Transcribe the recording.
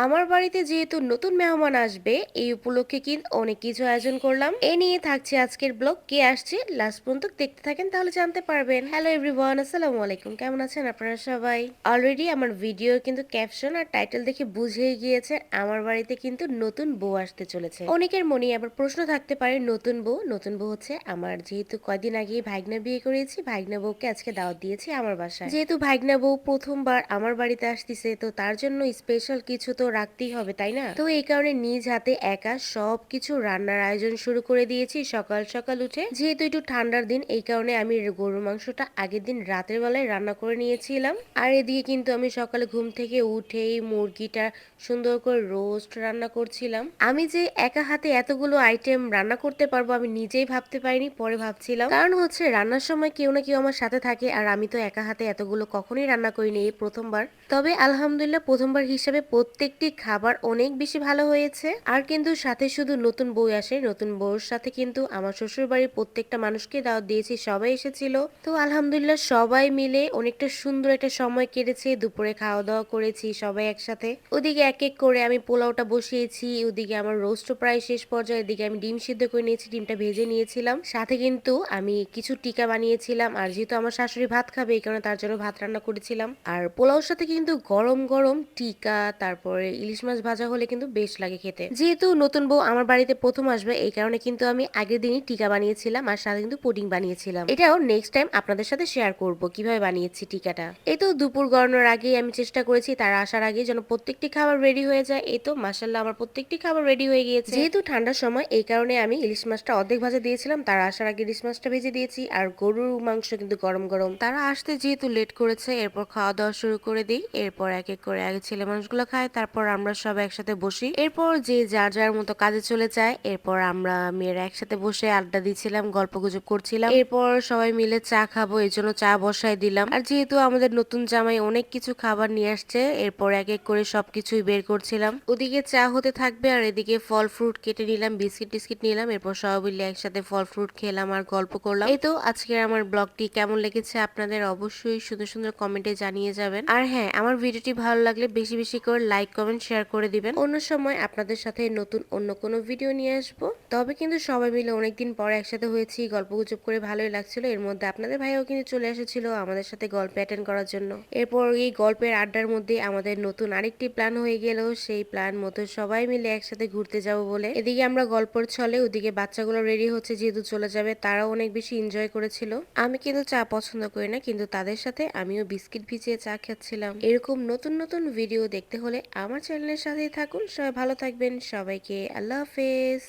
আমার বাড়িতে যেহেতু নতুন মেহমান আসবে এই উপলক্ষে কিন্তু অনেক কিছু আয়োজন করলাম। এ নিয়ে থাকছে আজকের ব্লগ। কে আসছে লাস্ট পর্যন্ত দেখতে থাকেন তাহলে জানতে পারবেন। হ্যালো এভরিওয়ান, আসসালামু আলাইকুম। কেমন আছেন আপনারা সবাই? অলরেডি আমার ভিডিও কিন্তু ক্যাপশন আর টাইটেল দেখে বুঝেই গিয়েছে আমার বাড়িতে কিন্তু নতুন বউ আসতে চলেছে। অনেকের মনে আবার প্রশ্ন থাকতে পারে, নতুন বউ হচ্ছে আমার, যেহেতু কয়দিন আগে ভাইগনা বিয়ে করেছি, ভাইগনা বউকে আজকে দাওয়াত দিয়েছি আমার বাসায়। যেহেতু ভাইগনা বউ প্রথমবার আমার বাড়িতে আসতেছে, তো তার জন্য স্পেশাল কিছু তো রাখতেই হবে, তাই না? তো এই কারণে নিজ হাতে একা সবকিছু রান্নার আয়োজন শুরু করে দিয়েছি সকাল সকাল উঠে। যেহেতু একটু ঠান্ডার দিন, এই কারণে আমি গরুর মাংসটা আগের দিন রাতের বেলায় রান্না করে নিয়েছিলাম। আর এদিকে কিন্তু আমি সকালে ঘুম থেকে উঠেই মুরগিটা সুন্দর করে রোস্ট রান্না করছিলাম। আমি যে একা হাতে এতগুলো আইটেম রান্না করতে পারবো আমি নিজেই ভাবতে পারিনি, পরে ভাবছিলাম। কারণ হচ্ছে রান্নার সময় কেউ না কেউ আমার সাথে থাকে, আর আমি তো একা হাতে এতগুলো কখনোই রান্না করিনি, এই প্রথমবার। তবে আলহামদুলিল্লাহ প্রথমবার হিসাবে প্রত্যেকটি খাবার অনেক বেশি ভালো হয়েছে। আর কিন্তু সাথে শুধু নতুন বউ আসে, নতুন বউর সাথে কিন্তু আমার শ্বশুর বাড়ির প্রত্যেকটা মানুষকে দাওয়াত দিয়েছি, সবাই এসেছিল। তো আলহামদুলিল্লাহ সবাই মিলে অনেকটা সুন্দর একটা সময় কেটেছে। দুপুরে খাওয়া দাওয়া করেছি সবাই একসাথে। ওদিকে এক এক করে আমি পোলাওটা বসিয়েছি, ওদিকে আমার রোস্টও প্রায় শেষ পর্যায়ে। এদিকে আমি ডিম সিদ্ধ করে নিয়েছি, ডিমটা ভেজে নিয়েছিলাম। সাথে কিন্তু আমি কিছু টিকা বানিয়েছিলাম, আর যেহেতু আমার শাশুড়ি ভাত খাবে এই কারণে তার জন্য ভাত রান্না করেছিলাম। আর পোলাওর সাথে কিন্তু গরম গরম টিকা তারপরে ইলিশ মাছ ভাজা হলে কিন্তু বেশ লাগে খেতে। যেহেতু নতুন বউ আমার বাড়িতে প্রথম আসবে এই কারণে কিন্তু আমি আগের দিনই টিকা বানিয়েছিলাম, আর সাথে কিন্তু পুডিং বানিয়েছিলাম। এটাও নেক্সট টাইম আপনাদের সাথে শেয়ার করব কিভাবে বানিয়েছি টিকাটা। এই তো দুপুর গড়ানোর আগেই আমি চেষ্টা করেছি তারা আসার আগে যেন প্রত্যেকটি খাবার রেডি হয়ে যায়। এই তো মাশাআল্লাহ আমার প্রত্যেকটি খাবার রেডি হয়ে গিয়েছে। যেহেতু ঠান্ডার সময় এই কারণে আমি ইলিশ মাছটা অর্ধেক ভাজা দিয়েছিলাম, তারা আসার আগে ইলিশ মাছটা ভেজে দিয়েছি। আর গরুর মাংস কিন্তু গরম গরম। তারা আসতে যেহেতু লেট করেছে এরপর খাওয়া দাওয়া শুরু করে দিই। এরপর এক এক করে আগে ছেলে মানুষগুলো খায়, তারপর আমরা সব একসাথে বসি। এরপর যে যার যার মতো কাজে চলে যায়। এরপর আমরা মেয়েরা একসাথে বসে আড্ডা দিচ্ছিলাম, গল্প গুজব করছিলাম। এরপর সবাই মিলে চা খাবো, এই জন্য চা বসাই দিলাম। আর যেহেতু আমাদের নতুন জামাই অনেক কিছু খাবার নিয়ে আসছে, এরপর এক এক করে সবকিছুই বের করছিলাম। ওদিকে চা হতে থাকবে আর এদিকে ফল ফ্রুট কেটে নিলাম, বিস্কিট টিস্কিট নিলাম। এরপর সবাই মিলে একসাথে ফল ফ্রুট খেলাম আর গল্প করলাম। এই তো আজকের আমার ব্লগটি কেমন লেগেছে আপনাদের অবশ্যই সুন্দর সুন্দর কমেন্টে জানিয়ে যাবেন। আর হ্যাঁ, আমার ভিডিওটি ভালো লাগলে বেশি বেশি করে লাইক কমেন্ট শেয়ার করে দিবেন। অন্য সময় আপনাদের সাথে নতুন অন্য কোনো ভিডিও নিয়ে আসবো। তবে কিন্তু সবাই মিলে অনেকদিন পরে একসাথে হয়েছি, গল্প গুজব করে ভালোই লাগছিল। এর মধ্যে আপনাদের ভাইও কিন্তু চলে এসেছিল আমাদের সাথে গল্প অ্যাটেন্ড করার জন্য। এরপর এই গল্পের আড্ডার মধ্যে আমাদের নতুন আরেকটি প্ল্যান হয়ে গেল, সেই প্ল্যান মতো সবাই মিলে একসাথে ঘুরতে যাব বলে। এদিকে আমরা গল্পর ছলে, ওদিকে বাচ্চাগুলো রেডি হচ্ছে যেহেতু চলে যাবে, তারাও অনেক বেশি এনজয় করেছিল। আমি কিন্তু চা পছন্দ করি না, কিন্তু তাদের সাথে আমিও বিস্কিট ভিজিয়ে চা খাচ্ছিলাম। এরকম নতুন নতুন ভিডিও দেখতে হলে আমার চ্যানেলের সাথেই থাকুন। সবাই ভালো থাকবেন, সবাইকে আল্লাহ হাফেজ।